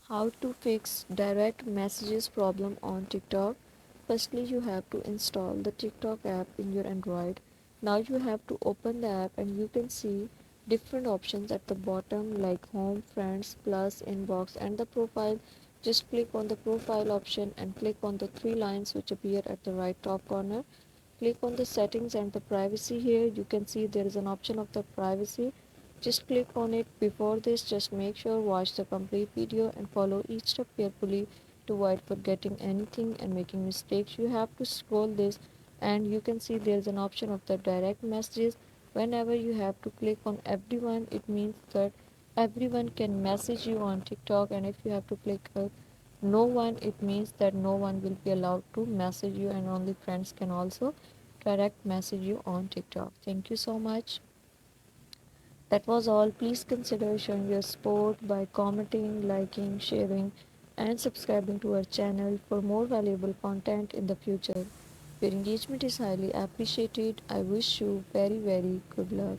How to fix direct messages problem on TikTok. Firstly, you have to install the TikTok app in your Android. Now you have to open the app and you can see different options at the bottom like home, friends, plus, inbox and the profile. Just click on the profile option and click on the three lines which appear at the right top corner. Click on the settings and the privacy. Here you can see there is an option of the privacy. Just click on it. Before this, just make sure watch the complete video and follow each step carefully to avoid forgetting anything and making mistakes. You have to scroll this and you can see there is an option of the direct messages. Whenever you have to click on everyone, it means that everyone can message you on TikTok, and if you have to click no one, it means that no one will be allowed to message you and only friends can also direct message you on TikTok. Thank you so much. That was all. Please consider showing your support by commenting, liking, sharing, and subscribing to our channel for more valuable content in the future. Your engagement is highly appreciated. I wish you very, very good luck.